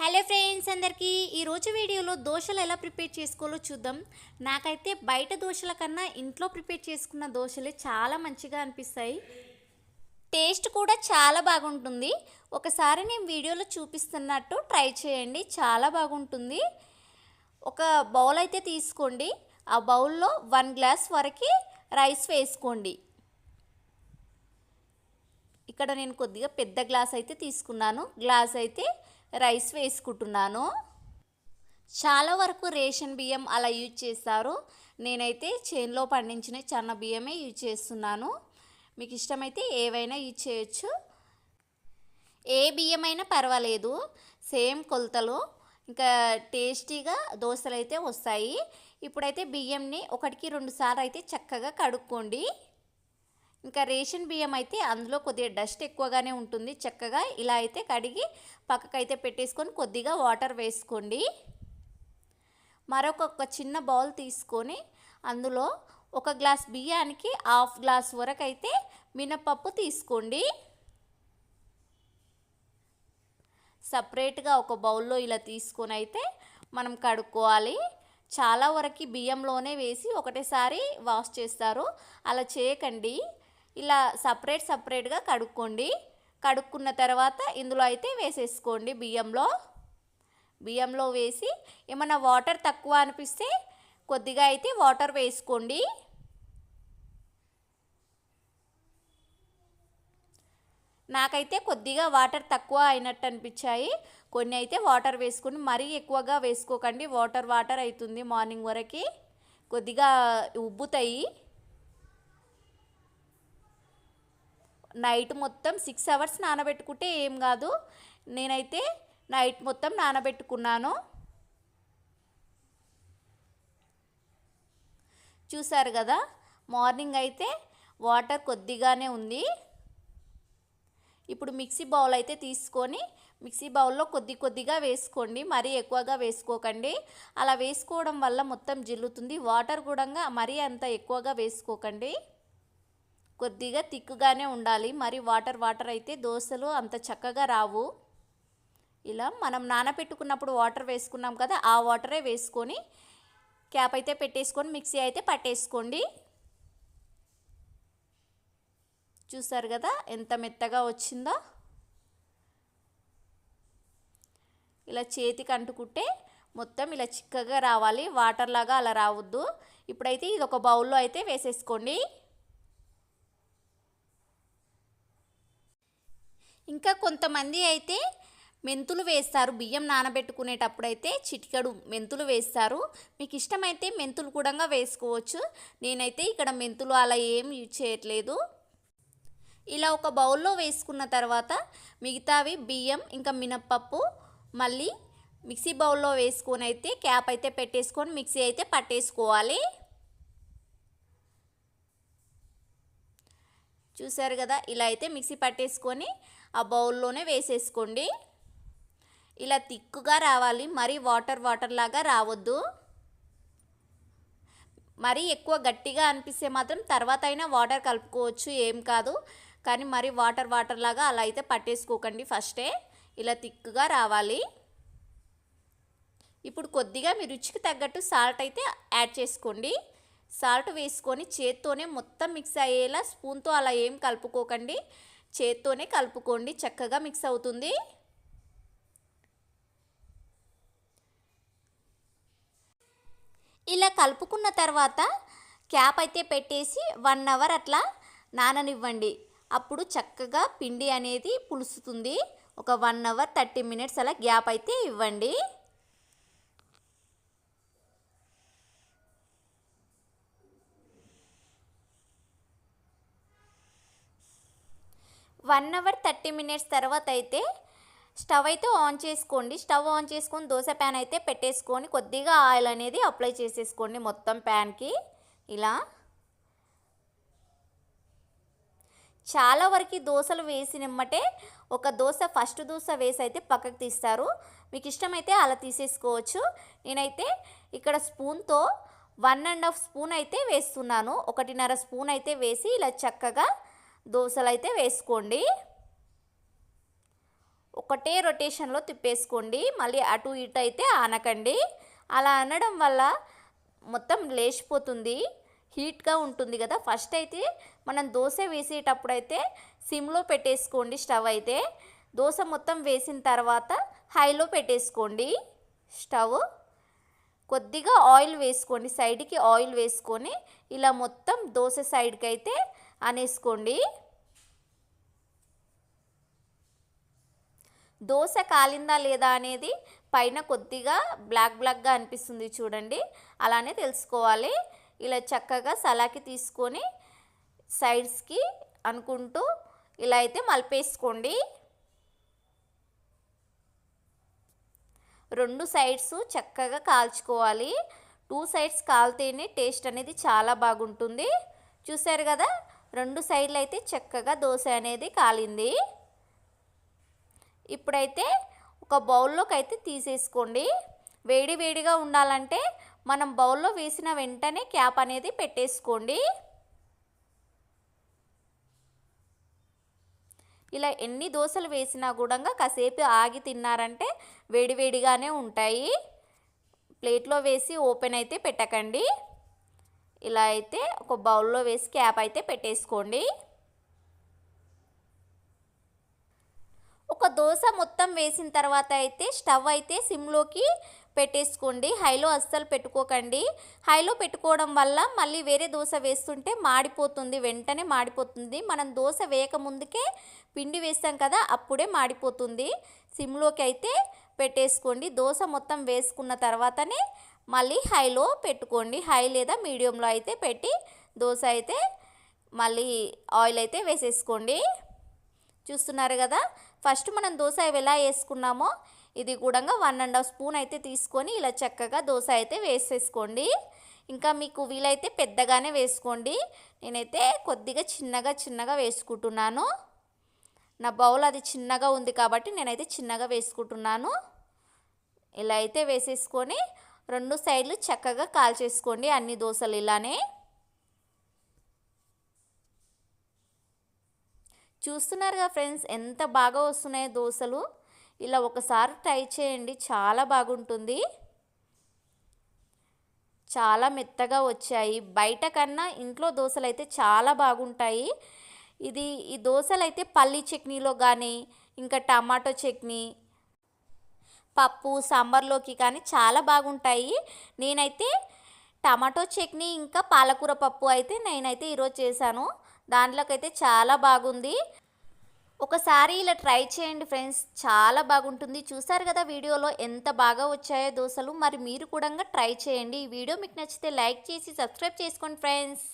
Hello friends అందరికీ ఈరోజు వీడియోలో దోశలు ఎలా ప్రిపేర్ చేసుకోవాలో చూద్దాం. నాకైతే బయట దోశల కన్నా ఇంట్లో ప్రిపేర్ చేసుకున్న దోశలే చాలా మంచిగా అనిపిస్తాయి. టేస్ట్ కూడా చాలా బాగుంటుంది. ఒకసారి నేను వీడియోలో చూపిస్తున్నట్టు ట్రై చేయండి, చాలా బాగుంటుంది. ఒక బౌల్ అయితే తీసుకోండి. ఆ బౌల్లో 1 గ్లాస్ వరకు రైస్ వేసుకోండి. ఇక్కడ నేను కొద్దిగా పెద్ద గ్లాస్ అయితే తీసుకున్నాను. గ్లాస్ అయితే రైస్ వేసుకుంటున్నాను. చాలా వరకు రేషన్ బియ్యం అలా యూజ్ చేస్తారు. నేనైతే చేనులో పండించిన సన్న బియ్యమే యూజ్ చేస్తున్నాను. మీకు ఇష్టమైతే ఏవైనా యూజ్ చేయొచ్చు. ఏ బియ్యమైనా పర్వాలేదు, సేమ్ కొలతలు, ఇంకా టేస్టీగా దోశలు అయితే వస్తాయి. ఇప్పుడైతే బియ్యంని 1-2 సార్లు అయితే చక్కగా కడుక్కోండి. ఇంకా రేషన్ బియ్యం అయితే అందులో కొద్దిగా డస్ట్ ఎక్కువగానే ఉంటుంది. చక్కగా ఇలా అయితే కడిగి పక్కకైతే పెట్టేసుకొని కొద్దిగా వాటర్ వేసుకోండి. మరొక చిన్న బౌల్ తీసుకొని అందులో 1 గ్లాస్ బియ్యానికి 1/2 గ్లాస్ వరకు అయితే మినపప్పు తీసుకోండి. సపరేట్గా ఒక బౌల్లో ఇలా తీసుకొని అయితే మనం కడుక్కోవాలి. చాలా వరకు బియ్యంలోనే వేసి ఒకటేసారి వాష్ చేస్తారు, అలా చేయకండి. ఇలా సపరేట్గా కడుక్కోండి. కడుక్కున్న తర్వాత ఇందులో అయితే వేసేసుకోండి. బియ్యంలో వేసి ఏమైనా వాటర్ తక్కువ అనిపిస్తే కొద్దిగా అయితే వాటర్ వేసుకోండి. నాకైతే కొద్దిగా వాటర్ తక్కువ అయినట్టు అనిపించాయి. కొన్ని అయితే వాటర్ వేసుకొని మరీ ఎక్కువగా వేసుకోకండి, వాటర్ అవుతుంది. మార్నింగ్ వరకు కొద్దిగా ఉబ్బుతాయి. నైట్ మొత్తం 6 అవర్స్ నానబెట్టుకుంటే ఏం కాదు. నేనైతే నైట్ మొత్తం నానబెట్టుకున్నాను. చూసారు కదా, మార్నింగ్ అయితే వాటర్ కొద్దిగానే ఉంది. ఇప్పుడు మిక్సీ బౌల్ అయితే తీసుకొని మిక్సీ బౌల్లో కొద్దిగా వేసుకోండి, మరీ ఎక్కువగా వేసుకోకండి. అలా వేసుకోవడం వల్ల మొత్తం జిల్లుతుంది. వాటర్ కూడా మరీ అంత ఎక్కువగా వేసుకోకండి, కొద్దిగా తిక్కుగానే ఉండాలి. మరి వాటర్ అయితే దోశలు అంత చక్కగా రావు. ఇలా మనం నానబెట్టుకున్నప్పుడు వాటర్ వేసుకున్నాం కదా, ఆ వాటరే వేసుకొని క్యాప్ అయితే పెట్టేసుకొని మిక్సీ అయితే పట్టేసుకోండి. చూసారు కదా ఎంత మెత్తగా వచ్చిందో. ఇలా చేతికి అంటుకుంటే మొత్తం ఇలా చిక్కగా రావాలి, వాటర్ లాగా అలా రావద్దు. ఇప్పుడైతే ఇది ఒక బౌల్లో అయితే వేసేసుకోండి. ఇంకా కొంతమంది అయితే మెంతులు వేస్తారు. బియ్యం నానబెట్టుకునేటప్పుడు అయితే చిటికెడు మెంతులు వేస్తారు. మీకు ఇష్టమైతే మెంతులు కూడా వేసుకోవచ్చు. నేనైతే ఇక్కడ మెంతులు అలా ఏం యూజ్ చేయట్లేదు. ఇలా ఒక బౌల్లో వేసుకున్న తర్వాత మిగతావి బియ్యం ఇంకా మినప్పప్పు మళ్ళీ మిక్సీ బౌల్లో వేసుకొని అయితే క్యాప్ అయితే పెట్టేసుకొని మిక్సీ అయితే పట్టేసుకోవాలి. చూసారు కదా, ఇలా అయితే మిక్సీ పట్టేసుకొని ఆ బౌల్లోనే వేసేసుకోండి. ఇలా తిక్కుగా రావాలి, మరీ వాటర్ లాగా రావద్దు. మరీ ఎక్కువ గట్టిగా అనిపిస్తే మాత్రం తర్వాత అయినా వాటర్ కలుపుకోవచ్చు, ఏం కాదు. కానీ మరీ వాటర్ లాగా అలా అయితే పట్టేసుకోకండి. ఫస్టే ఇలా తిక్కుగా రావాలి. ఇప్పుడు కొద్దిగా మీ రుచికి తగ్గట్టు సాల్ట్ అయితే యాడ్ చేసుకోండి. సాల్ట్ వేసుకొని చేత్తోనే మొత్తం మిక్స్ అయ్యేలా, స్పూన్తో అలా ఏం కలుపుకోకండి, చేత్తోనే కలుపుకోండి, చక్కగా మిక్స్ అవుతుంది. ఇలా కలుపుకున్న తర్వాత క్యాప్ అయితే పెట్టేసి 1 అవర్ అట్లా నాననివ్వండి. అప్పుడు చక్కగా పిండి అనేది పులుస్తుంది. ఒక 1 అవర్ 30 మినిట్స్ అలా గ్యాప్ అయితే ఇవ్వండి. 1 అవర్ 30 మినిట్స్ తర్వాత అయితే స్టవ్ అయితే ఆన్ చేసుకోండి. స్టవ్ ఆన్ చేసుకొని దోశ ప్యాన్ అయితే పెట్టేసుకొని కొద్దిగా ఆయిల్ అనేది అప్లై చేసేసుకోండి మొత్తం ప్యాన్కి. ఇలా చాలా వరకు దోశలు వేసినమ్మటే ఒక దోశ ఫస్ట్ దోశ వేసి అయితే పక్కకు తీస్తారు. మీకు ఇష్టమైతే అలా తీసేసుకోవచ్చు. నేనైతే ఇక్కడ స్పూన్తో 1.5 స్పూన్ అయితే వేస్తున్నాను. 1.5 స్పూన్ అయితే వేసి ఇలా చక్కగా దోశలు అయితే వేసుకోండి. ఒకటే రొటేషన్లో తిప్పేసుకోండి, మళ్ళీ అటు ఇటు అయితే ఆనకండి. అలా అనడం వల్ల మొత్తం లేచిపోతుంది, హీట్గా ఉంటుంది కదా. ఫస్ట్ అయితే మనం దోశ వేసేటప్పుడు అయితే సిమ్లో పెట్టేసుకోండి స్టవ్ అయితే. దోశ మొత్తం వేసిన తర్వాత హైలో పెట్టేసుకోండి స్టవ్. కొద్దిగా ఆయిల్ వేసుకోండి, సైడ్కి ఆయిల్ వేసుకొని ఇలా మొత్తం దోశ సైడ్కి అయితే అనేసుకోండి. దోశ కాలిందా లేదా అనేది పైన కొద్దిగా బ్లాక్గా అనిపిస్తుంది చూడండి, అలానే తెలుసుకోవాలి. ఇలా చక్కగా సలాకి తీసుకొని సైడ్స్కి అనుకుంటూ ఇలా అయితే మలిపేసుకోండి. రెండు సైడ్స్ చక్కగా కాల్చుకోవాలి. 2 సైడ్స్ కాలితేనే టేస్ట్ అనేది చాలా బాగుంటుంది. చూసారు కదా, 2 సైడ్లు అయితే చక్కగా దోశ అనేది కాలింది. ఇప్పుడైతే ఒక బౌల్లోకి అయితే తీసేసుకోండి. వేడి వేడిగా ఉండాలంటే మనం బౌల్లో వేసిన వెంటనే క్యాప్ అనేది పెట్టేసుకోండి. ఇలా ఎన్ని దోశలు వేసినా కూడా కాసేపు ఆగి తిన్నారంటే వేడివేడిగానే ఉంటాయి. ప్లేట్లో వేసి ఓపెన్ అయితే పెట్టకండి. ఇలా అయితే ఒక బౌల్లో వేసి క్యాప్ అయితే పెట్టేసుకోండి. ఒక దోశ మొత్తం వేసిన తర్వాత అయితే స్టవ్ అయితే సిమ్లోకి పెట్టేసుకోండి, హైలో అస్సలు పెట్టుకోకండి. హైలో పెట్టుకోవడం వల్ల మళ్ళీ వేరే దోశ వేస్తుంటే మాడిపోతుంది, వెంటనే మాడిపోతుంది. మనం దోశ వేయక ముందుకే పిండి వేస్తాం కదా, అప్పుడే మాడిపోతుంది. సిమ్లోకి అయితే పెట్టేసుకోండి. దోశ మొత్తం వేసుకున్న తర్వాతనే మళ్ళీ హైలో పెట్టుకోండి. హై లేదా మీడియంలో అయితే పెట్టి దోశ అయితే మళ్ళీ ఆయిల్ అయితే వేసేసుకోండి. చూస్తున్నారు కదా, ఫస్ట్ మనం దోశ ఎలా వేసుకున్నామో ఇది కూడా 1½ స్పూన్ అయితే తీసుకొని ఇలా చక్కగా దోశ అయితే వేసేసుకోండి. ఇంకా మీకు వీలైతే పెద్దగానే వేసుకోండి. నేనైతే కొద్దిగా చిన్నగా వేసుకుంటున్నాను. నా బౌల్ అది చిన్నగా ఉంది కాబట్టి నేనైతే చిన్నగా వేసుకుంటున్నాను. ఇలా అయితే వేసేసుకొని 2 సైడ్లు చక్కగా కాల్చేసుకోండి అన్ని దోశలు ఇలానే. చూస్తున్నారుగా ఫ్రెండ్స్, ఎంత బాగా వస్తున్నాయో దోశలు. ఇలా ఒకసారి ట్రై చేయండి, చాలా బాగుంటుంది. చాలా మెత్తగా వచ్చాయి. బయట కన్నా ఇంట్లో దోశలు అయితే చాలా బాగుంటాయి. ఈ దోశలు అయితే పల్లీ చట్నీలో కానీ, ఇంకా టమాటో చట్నీ, పప్పు సాంబార్లోకి కానీ చాలా బాగుంటాయి. నేనైతే టమాటో చట్నీ ఇంకా పాలకూర పప్పు అయితే నేనైతే ఈరోజు చేశాను. దాంట్లోకైతే చాలా బాగుంది. ఒకసారి ఇలా ట్రై చేయండి ఫ్రెండ్స్, చాలా బాగుంటుంది. చూసారు కదా వీడియోలో ఎంత బాగా వచ్చాయో దోశలు. మరి మీరు కూడా ట్రై చేయండి. ఈ వీడియో మీకు నచ్చితే లైక్ చేసి సబ్స్క్రైబ్ చేసుకోండి ఫ్రెండ్స్.